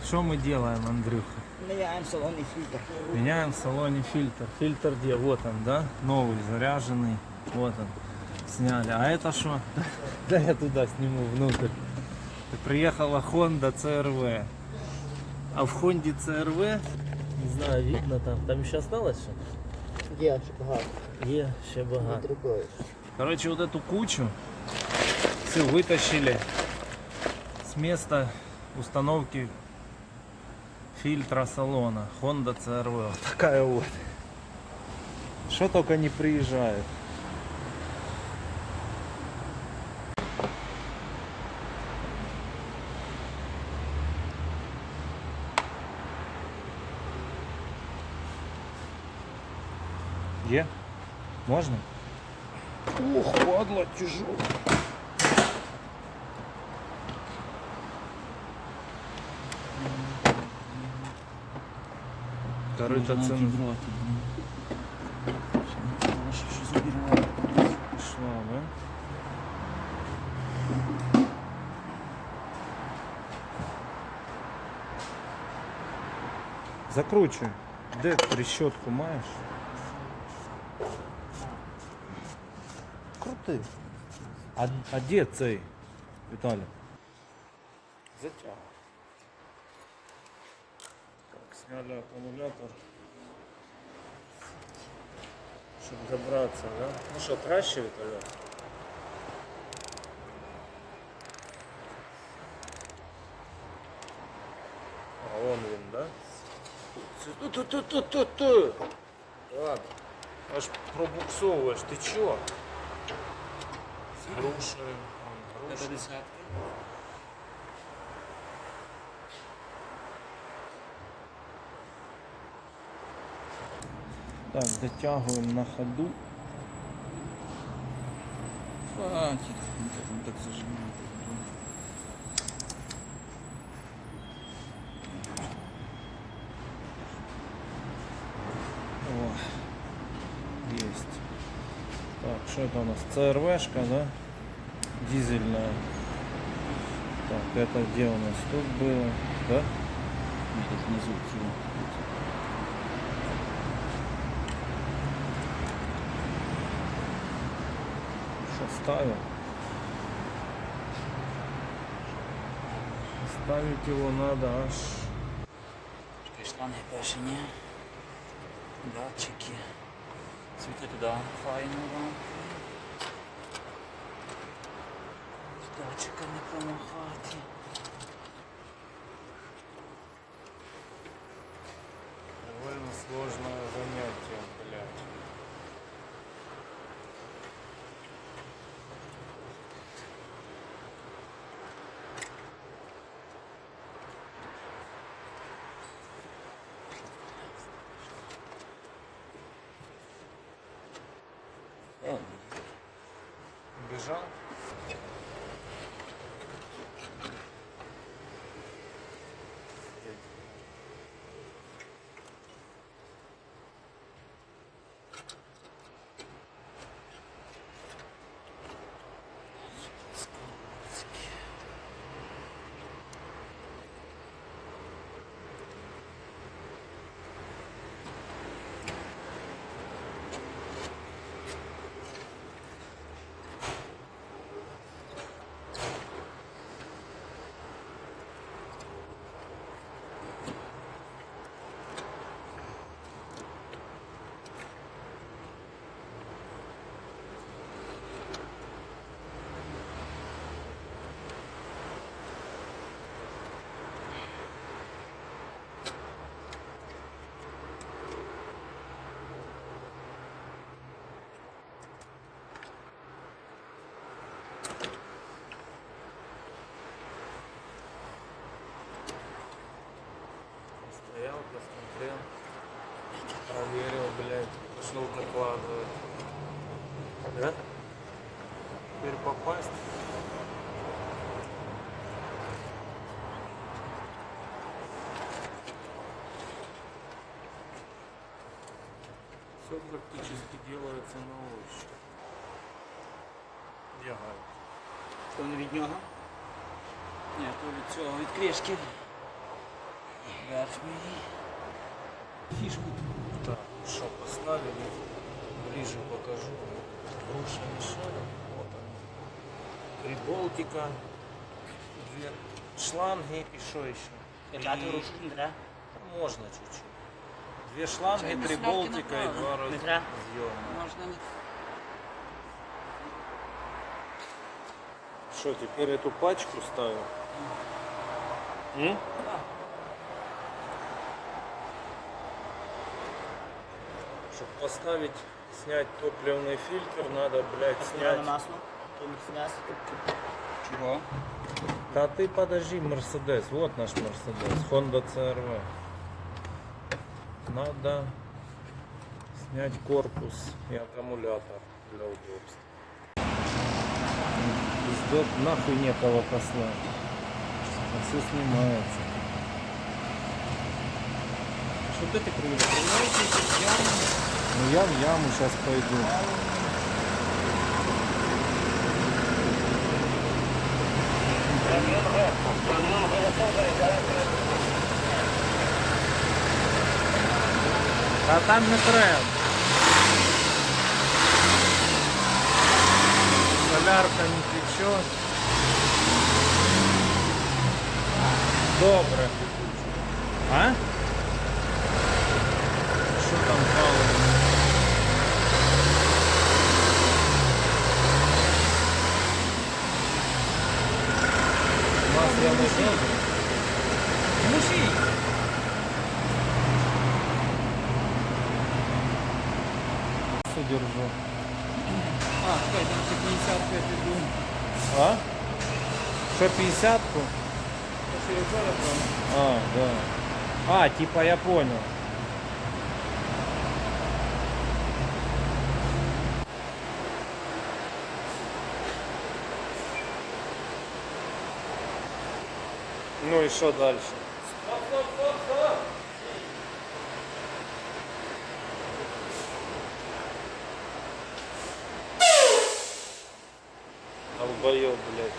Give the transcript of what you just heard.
Что мы делаем, Андрюха? Меняем салонный фильтр. Меняем в салоне фильтр. Фильтр где? Вот он, да? Новый, заряженный. Вот он. Сняли. А это что? Да я туда сниму внутрь. Приехала Honda CR-V. А в Honda CR-V, не знаю, видно там еще осталось что? Є ще багато. Є, ще багато. Другой. Короче, вот эту кучу все вытащили с места установки фильтра салона Honda CR-V. Вот такая вот. Что только не приезжает. Где? Можно? Ох, падла тяжелая. Корыто цены. Пошла, да? Закручивай. Де трещотку маєш? Крути. А де цей, Віталій? Затягуй. Так, сняли аккумулятор. Чтобы добраться, да? Ну что, краще, Віталій? А вон він, да? Ту-ту-ту-ту-ту-ту! Ладно. Аж пробуксовываешь, ты чё? С грушей. Это десятки. Так, дотягиваем на ходу. Хватит. Он так зажимает. О, есть. Так, что это у нас? CR-V-шка, да? Дизельная. Так, это где у нас? Тут было, да? Сейчас внизу всего. Что ставим? Ставить его надо аж. Шланги перші ні. Датчики. Світло туди файно лампи. З датчиками помахати. Довольно сложное занятие, блядь. Бежал? Стоял, посмотрел, проверил, блядь, пошел докладывать. Да? Теперь попасть. Все практически делается на ощупь. Я говорю. То не від нього? Ні, то від цього, від кришки. Верхньої. Фишку. Так, что поставили, ближе покажу. Груша мешала, вот она. 3 болтика, 2 шланги и что еще? Качати рушу не треба. Можно чуть-чуть. 2 шланги, Чай, 3 славки болтика и направо. 2 Не треба. разъема. Можна не. Что, теперь эту пачку ставим? Чтобы поставить, снять топливный фильтр, надо, блядь, Зелене снять. масло. То Мерседес. Чого? Да ты подожди, Мерседес, вот наш Мерседес, Honda CR-V. Надо снять корпус и аккумулятор для удобства. Пиздот, нахуй некого послать. Все снимается. Що де ти проїжджаєш? Ну я в яму сейчас пойду. А там не треба. Солярка не течет. Добре. А? Що там паливо? Вас я не знаю. Мусій. Держу. А, чекай, там ще 55 іду. А? Що 50-ку? То, що я вчора брав. А, да. А, типа я понял. Ну и что дальше? Долбоёб, блядь.